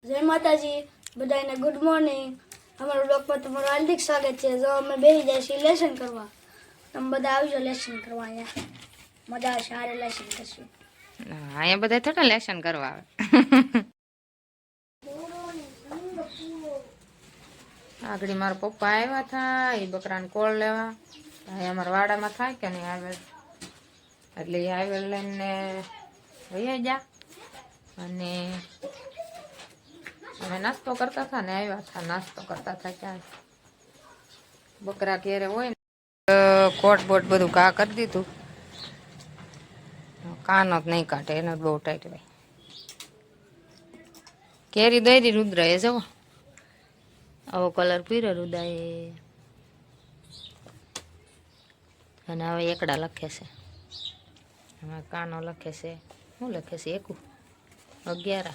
જય માતાજી બધાને ગુડ મોર્નિંગ અમારો બ્લોગ પર તમારું હાર્દિક સ્વાગત છે। જો અમે બેસી જાય છીએ લેસન કરવા, તમે બધા આવજો લેસન કરવા। અહીંયા મજા આવશે, સારે લેસન કરશું। અહીંયા બધા થોડા લેસન કરવા આવે। આગળ મારા પપ્પા આવ્યા હતા એ બકરાને કોળ લેવા। અહીંયા અમારા વાડામાં થાય કે નહીં આવેલ, એટલે એ આવેલ લઈને વહી જા અને અમે નાસ્તો કરતા હતા ને આવ્યા હતા, નાસ્તો કરતા હતા ક્યાં બકરા ઘેરે હોય ને કોટ બોટ બધું ઘા કરી દીધું। કાનો જ નહીં કાઢે, એને બહુ ટાઈટ ભાઈ। કેરી દઈ દી રુદ્ર એ જવો આવો કલર પીરો રુદાએ, અને હવે એકડા લખે છે, હવે કાનો લખે છે। શું લખે છે? 11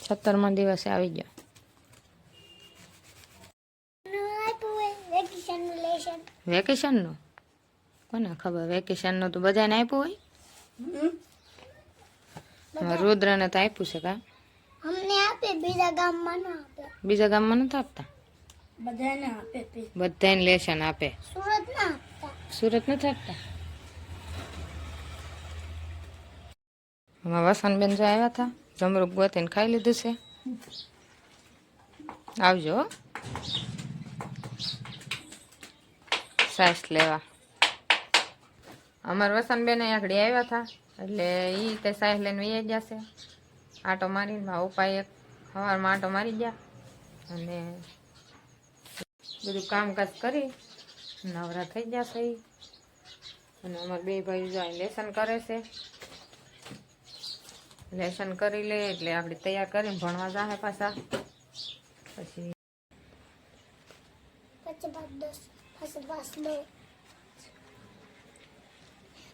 17મા દિવસે આવી ગયો। વેકેશન નો કોને ખબર? વેકેશન નો તો બધાને આપ્યું હોય। રુદ્ર ને તો આપ્યું છે કા? અમને આપે, બીજા ગામમાં ના આપે। બીજા ગામમાં નથી આપતા? બધાને આપે, બધાને લેશન આપે। સુરત ના આપતા? સુરત નથી આપતા। અમારા વસંતબેન જો આવ્યા હતા, જમરૂક ગોતીને ખાઈ લીધું છે। આવજો સાસ લેવા। અમારા વસંતબેન આગળ આવ્યા હતા, એટલે એ કઈ સાસ લઈને વહી જશે। આટો મારીને મારા પપ્પા એક સવારમાં આટો મારી ગયા અને બધું કામકાજ કરી નવરા થઈ જશે। અને અમારા બે ભાઈ જો લેસન કરે છે, લેસન કરી લે એટલે આપણે તૈયાર કરીને ભણવા જાહે પાછા। પછી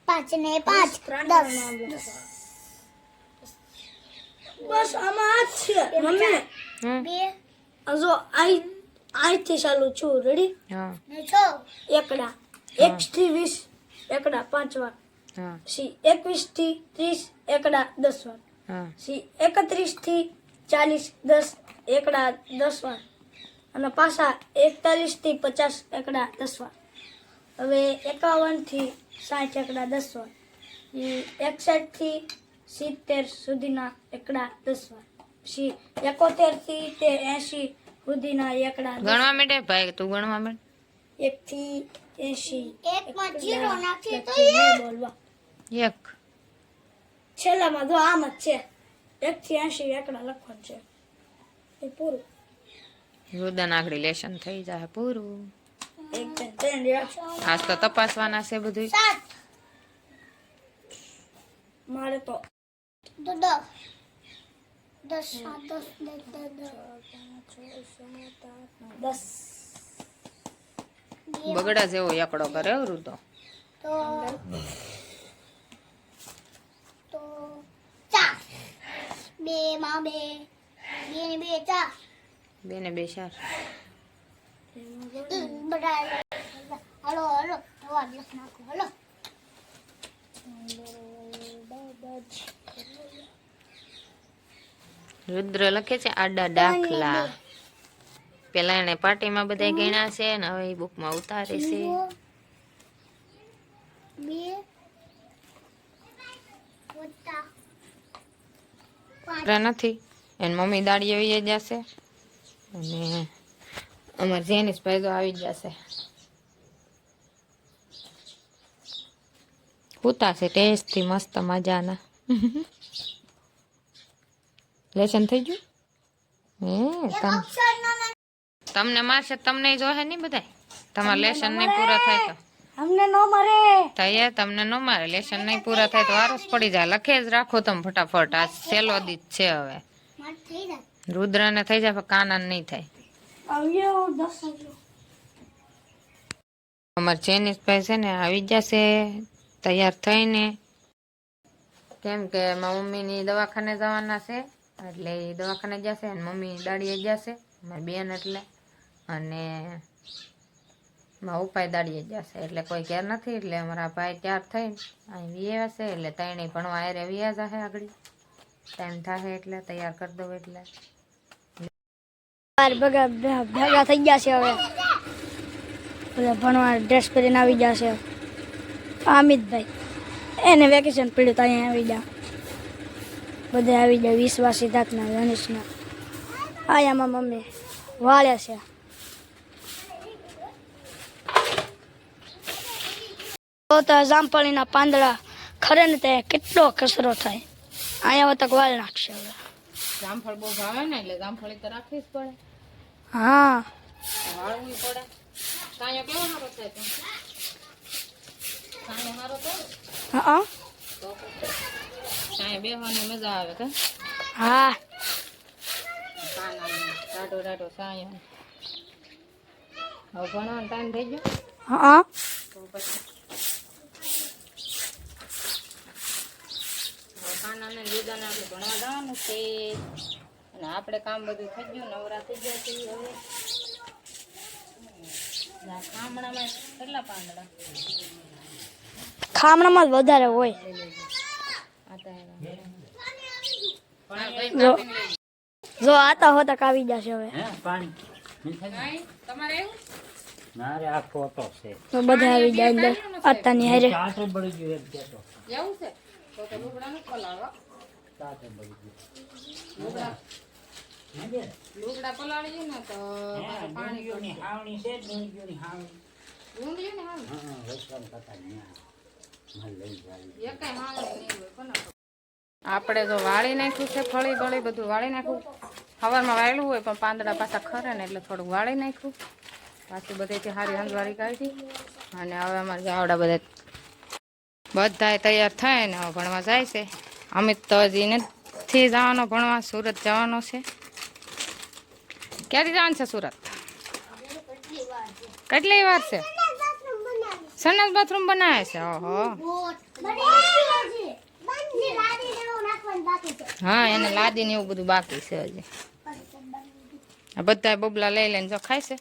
5 ને 5 10 બસ આમાં આ છે મમ્મી। જો આઈથી ચાલુ છું, રેડી? હા એકડા 1 થી 20 એકડા 5 વાર, હા સી 21 થી 30 એકડા 10 વાર, હા સી 31 થી 40 10 એકડા 10 વાર, અને પાછા 41 થી 50 એકડા 10 વાર। હવે 51 થી 60 એકડા 10 વાર, 61 થી 70 સુધીના એકડા 10 વાર, પછી 71 થી 80 સુધીના એકડા 10 ગણવા માંડે ભાઈ, તું ગણવા માંડ। 1 થી 80 એકમાં 0 નાખી તો બોલવા 1 છેલ્લામાં જો આમ જ છે, 1 થી 80 એકડા લખવાનું છે, એ પૂરું। રુદન આગળ લેશન થઈ જાય પૂરું। 1 2 3 આજ તો તપાસવાના છે બધું। મારે તો 10 બગડા જેવો એકડો કરે રુદો। તો 4 2 માં 2 2 ને 2 4 2 ને 2 4 બધા હાલો હાલો જવાબ લખ નાખો હાલો। રુદ્ર લખે છે આડા દાખલા। પેલા એને પાર્ટીમાં બધા ગણ્યા છે ને હવે એ બુકમાં ઉતારે છે। 2 નથી એની મમ્મી દાડીએ વહી જશે અને અમારે જેનિસ ભાઈ તો આવી જશે। ઉતા છે ટેસ્ટ થી મસ્ત મજાના। લેશન થઈ ગયું? તમને મારશે, તમને જોહે નહીં બધાય, તમારા લેશન નહીં પૂરા થાય તો। અમને નો મરે. તૈયાર તમને ન મારે, લેશન નહીં પૂરા થાય તો વારસ પડી જાય. લખે જ રાખો તમે ફટાફટ. આ છેલ્લો દી છે હવે. રુદ્રને થઈ જાય પણ કાનાને નહીં થાય. અમારે ચેનીઝ ભાઈ છે ને આવી જશે તૈયાર થઈને, કેમ કે મારા મમ્મીની દવાખાને જવાના છે એટલે એ દવાખાને જશે અને મમ્મી દાડીએ જશે મારી બેન એટલે, અને મારા ઉપાય દાડીએ જશે એટલે કોઈ ઘેર નથી. એટલે અમારા ભાઈ તૈયાર થઈને અહીં વ્યા હશે એટલે ત્રણેય ભણવા આરે વ્યા જશે. આગળ ટાઈમ થાય એટલે તૈયાર કરી દઉં એટલે ભેગા થઈ ગયા છે હવે. બધા ભણવા ડ્રેસ પહેરીને આવી જશે. અમિતભાઈ એને વેકેશન પડ્યું તો અહીંયા આવી ગયા. બધા આવી ગયા. વિશ્વાસ સિદ્ધાર્થના ધનુષના આયામાં મમ્મી વાળે છે. તો જામફળીના પાંદડા ખરે ને તે કેટલો કચરો થાય. અહીંયા તક વાળ નાખશે હવે. જામફળ બહુ ભાવે ને એટલે જામફળી તો રાખવી જ પડે. હા વાળવું પડે. સાયો કેવો સારો થાય તો સાયો સારો થાય. હા સાયો બેહવાની મજા આવે કે. હા રાડો રાડો સાયો. હવે ભણવાનો ટાઈમ થઈ ગયો. હા તો પછી કાનાને લીધાને આપણે ભણવા જવાનું છે અને આપણે કામ બધું થઈ ગયું. નવરા થઈ ગયા છે હવે. ખામણામાં કેટલા પાંદડા? ખામણામાં જ વધારે હોય. જો આતા હોતા કાવી જશે હવે. તમારે એવું નારે આ ફોટો છે તો બધા આવી જાય અંદર આતાની હારે. ચાટે બળી ગયું એમ કેતો એવું છે તો લુગડા નું પલાળવા. ચાટે બળી ગયું લુગડા પલાળીએ ને તો પાણી ની હાવણી છે ડુંગળીની હાવણી ડુંગળી ને હાલ હા વસવાન કતા ન્યા માલ લઈ જાય એકાય હાલ નહીં હોય કોના. આપણે જો વાળી નાખ્યું છે ફળી બળી બધું વાળી નાખ્યું. સવારમાં વાળ્યું હોય પણ પાંદડા પાછા ખરે ને એટલે થોડુંક વાળી નાખ્યું. પાછી બધેથી સારી હંજવારી કાઢી અને હવે અમારે આવડા બધા તૈયાર થાય ને હવે ભણવા જાય છે. અમિત તો હજી નથી જવાનો ભણવા, સુરત જવાનો છે. ક્યાંથી જવાનું છે સુરત? કેટલી વાર છે? સંડાસ બાથરૂમ બનાવે છે. ઓહો હા એને લાદી ને એવું બધું બાકી છે હજી. આ બધા બબલા લઈ લઈને જો ખાય છે.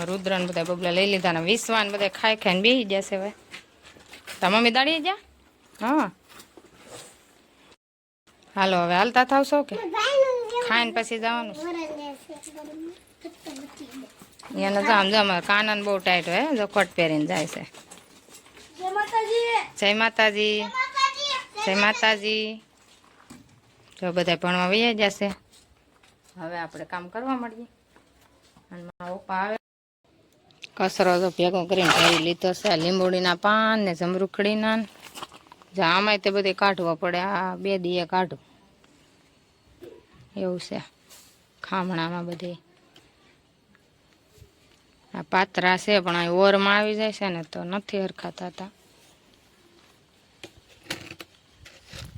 રુદ્ર ને બધા બબલા લઈ લીધા ને વિશ્વાન બધા ખાઈ ખાઈને બેસી જશે હવે. તાર મમ્મી દાડીએ જા. હા હાલો હવે હાલતા થાવશો કે ખાઈને પછી જવાનું એને જામ જમા. કાનાને બહુ ટાઈટ હોય જો કોટ પહેરીને જાય છે. જય માતાજી જય માતાજી. જો બધા ભણવા વહી જશે. હવે આપણે કામ કરવા મળીએ. અને મારા પપ્પા આવે કચરો તો ભેગો કરીને ભરી લીધો છે. લીંબોડીના પાન ને જમરૂખડીના જો આમાંય તે બધે કાઢવા પડે. આ 2 દીએ કાઢું એવું છે. ખામણામાં બધે આ પાતરા છે પણ આ ઓરમાં આવી જાય છે ને તો નથી હરખાતા હતા.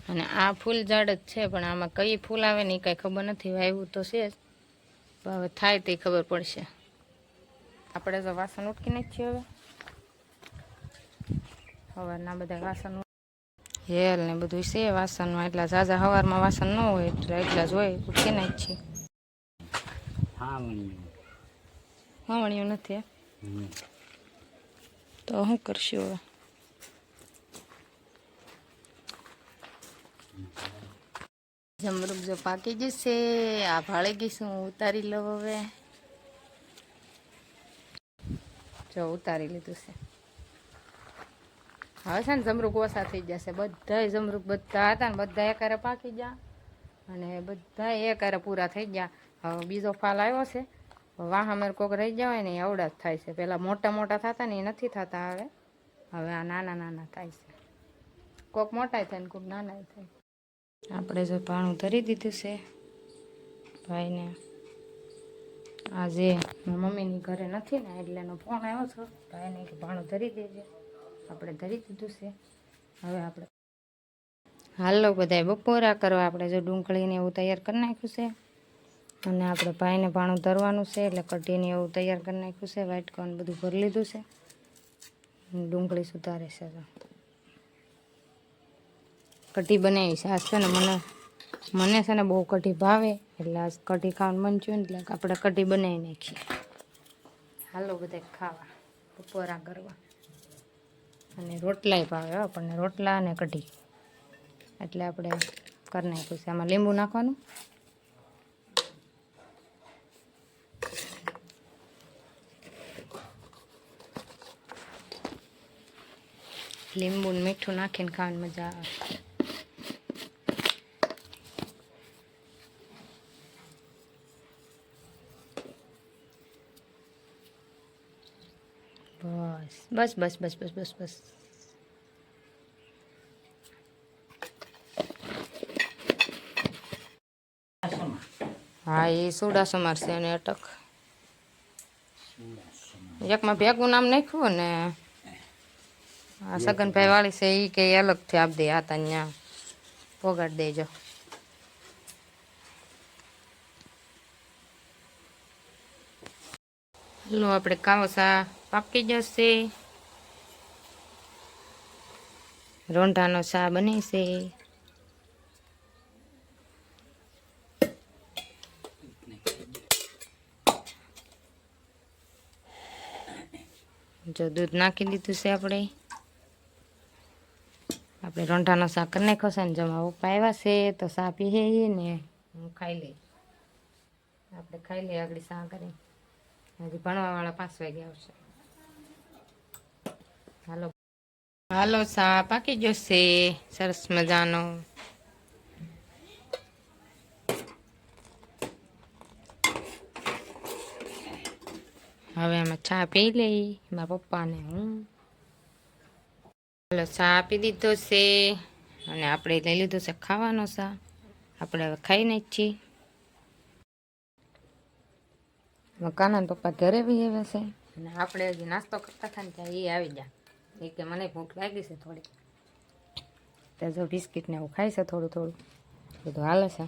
અને આ ફૂલ ઝાડ જ છે પણ આમાં કઈ ફૂલ આવે ને એ કાંઈ ખબર નથી. વાવ્યું તો છે જ પણ હવે થાય તે ખબર પડશે. આપણે તો વાસણ ઉટકી નાખીએ હવે. સવારના બધા વાસણ હેલ ને બધું છે વાસણમાં. એટલા ઝાઝા સવારમાં વાસણ ન હોય એટલે એટલા જ હોય ઉટકી નાખીએ. હાવણીયું નથી તો શું કરશું હવે. જમરૂક જો પાકી જશે. આ ભાળી ગઈશું હું ઉતારી લઉં હવે. જો ઉતારી લીધું છે. હવે છે ને જમરૂક ઓછા થઈ જશે. બધા જમરૂક બધા હતા ને બધા એકારે પાકી ગયા અને બધા એકારે પૂરા થઈ ગયા. હવે બીજો ફાલ આવ્યો છે. વાહામેર કોક રહી ગયા હોય ને એ અવડા જ થાય છે. પેલા મોટા મોટા થતા ને એ નથી થતા હવે. હવે આ નાના નાના થાય છે. કોક મોટા થાય ને કોક નાના થાય. આપણે જો પાણું ધરી દીધું છે ભાઈને. આજે મમ્મીની ઘરે નથી ને એટલે એનો ફોન આવ્યો છો ભાઈને કે ભાણું ધરી દેજે. આપણે ધરી દીધું છે. હવે આપણે હાલો બધાય બપોરા કરવા આપણે જો ડુંગળીને એવું તૈયાર કરી નાખ્યું છે. અને આપણે ભાઈને ભાણું ધરવાનું છે એટલે કઢીને એવું તૈયાર કરી નાખ્યું છે. વ્હાઈટ કોર્ન બધું ભરી લીધું છે. ડુંગળી સુધારે છે. કઢી બનાવી છે આજ છે ને મને છે ને બહુ કઢી ભાવે એટલે આજ કઢી ખાવાનું મન થયું ને એટલે આપણે કઢી બનાવી નાખીએ. હાલો બધા ખાવા બપોરા કરવા. અને રોટલાય ભાવે આપણને, રોટલા અને કઢી એટલે આપણે કરી નાખ્યું છે. આમાં લીંબુ નાખવાનું. લીંબુ ને મીઠું નાખીને ખાવાની મજા આવે. બસ બસ બસ બસ બસ બસ. હા એ સોડા સમાર છે અને અટક એકમાં ભેગું નામ નાખ્યું ને આ સગનભાઈ વાળી છે એ કે અલગથી આપ દે આ ત્યાં પોગાડ દેજો. લો આપણે કાવસા પાકી જશે. રોંઢાનો શા બને છે. જો દૂધ નાખી દીધું છે આપણે રોંઢાનો શાક કરી નાખ્યો છે ને જમા પપ્પા આવ્યા છે તો શા પીએ ને હું ખાઈ લઈ. આપણે ખાઈ લઈએ આગળ શા કરી. હજી ભણવાવાળા 5 વાગે આવશે. હાલો હાલો શા પાકી જશે સરસ મજાનો. હવે આમાં ચા પી લઈ મારા પપ્પાને હું. ચાલો ચા આપી દીધો છે અને આપણે લઈ લીધો છે ખાવાનો ચા. આપણે હવે ખાઈને જ છીએ. કાના પપ્પા ઘરે બી આવ્યા છે અને આપણે હજી નાસ્તો કરતા હતા ને ત્યાં એ આવી ગયા. એ કે મને ભૂખ લાગી છે થોડી. ત્યાં જો બિસ્કિટ ને એવું ખાય છે થોડું થોડું બધું હાલે છે.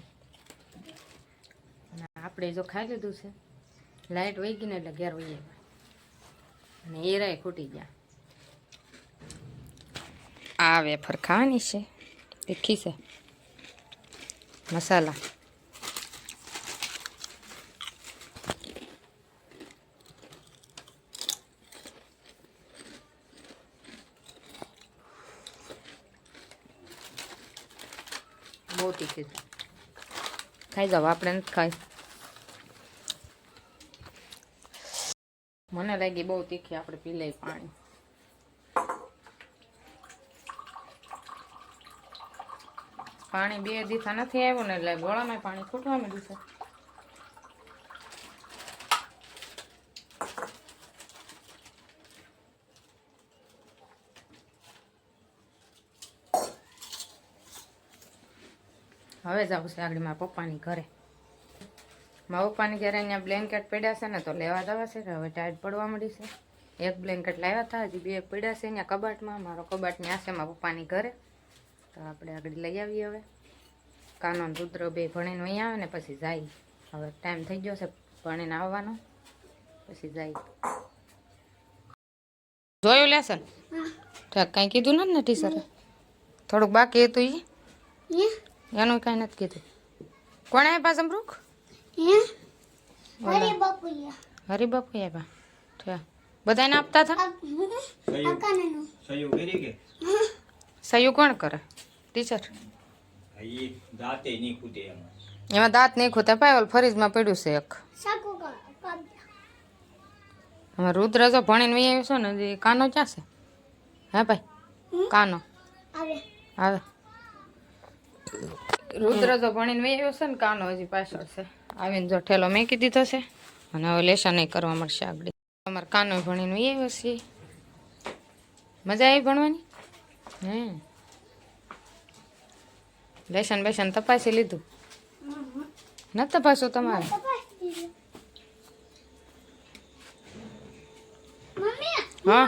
અને આપણે જો ખાઈ લીધું છે. લાઇટ વહી ગઈ ને એટલે ઘેર વહી આવ્યા અને એ રાય ખૂટી ગયા. આ વેફર ખાવાની છે તીખી છે મસાલા. બહુ તીખી છે. ખાઈ જાવ આપણે નથી ખાઈ. મને લાગી બહુ તીખી. આપણે પી લઈ પાણી. પાણી 2 દિવસા નથી આવ્યું ને એટલે ગોળામાં પાણી ખૂટવા માંડ્યું છે. હવે જવું છે આગળ મારા પપ્પાની ઘરે. મારા પપ્પાની ઘરે અહીંયા બ્લેન્કેટ પડ્યા છે ને તો લેવા જવા છે. હવે ટાઈટ પડવા મળી છે. એક બ્લેન્કેટ લાવ્યા હતા, હજી 2 પડ્યા છે અહીંયા કબાટમાં. મારો કબાટ ત્યાં છે મારા પપ્પાની ઘરે. તો આપણે આગળ લઈ આવીએ. હવે કાનો ને રુદ્ર બે ભણીને અહીં આવે ને પછી જાય. હવે ટાઈમ થઈ ગયો છે ભણીને આવવાનો, પછી જાય. જોયું લેસન? કાંઈ કીધું નથી ને ટીચરે? થોડુંક બાકી હતું એનું કાંઈ નથી કીધું. કોણ આવ્યા સમરૂખ? હરિબાપુ આવ્યા. બધાને આપતા હતા? સહયોગ કોણ કરે? ટીચર. એમાં દાંત નહીં ખૂટે ભાઈ. ફરીજમાં પડ્યું છે એક. હવે રુદ્ર જો ભણીને વહી આવ્યો છો ને હજી કાનો ક્યાં છે? હે ભાઈ કાનો આવે. રુદ્ર જો ભણીને વહી આવ્યો છે ને કાનો હજી પાછળ છે. આવીને જો ઠેલો મેકી દીધો છે અને હવે લેશન નહીં કરવા મળશે આગળ. અમારે કાનો ભણીને વહી આવ્યો છે. મજા આવી ભણવાની? લેશન બેશન તપાસી લીધું? ન તપાસ્યું તમારે? હા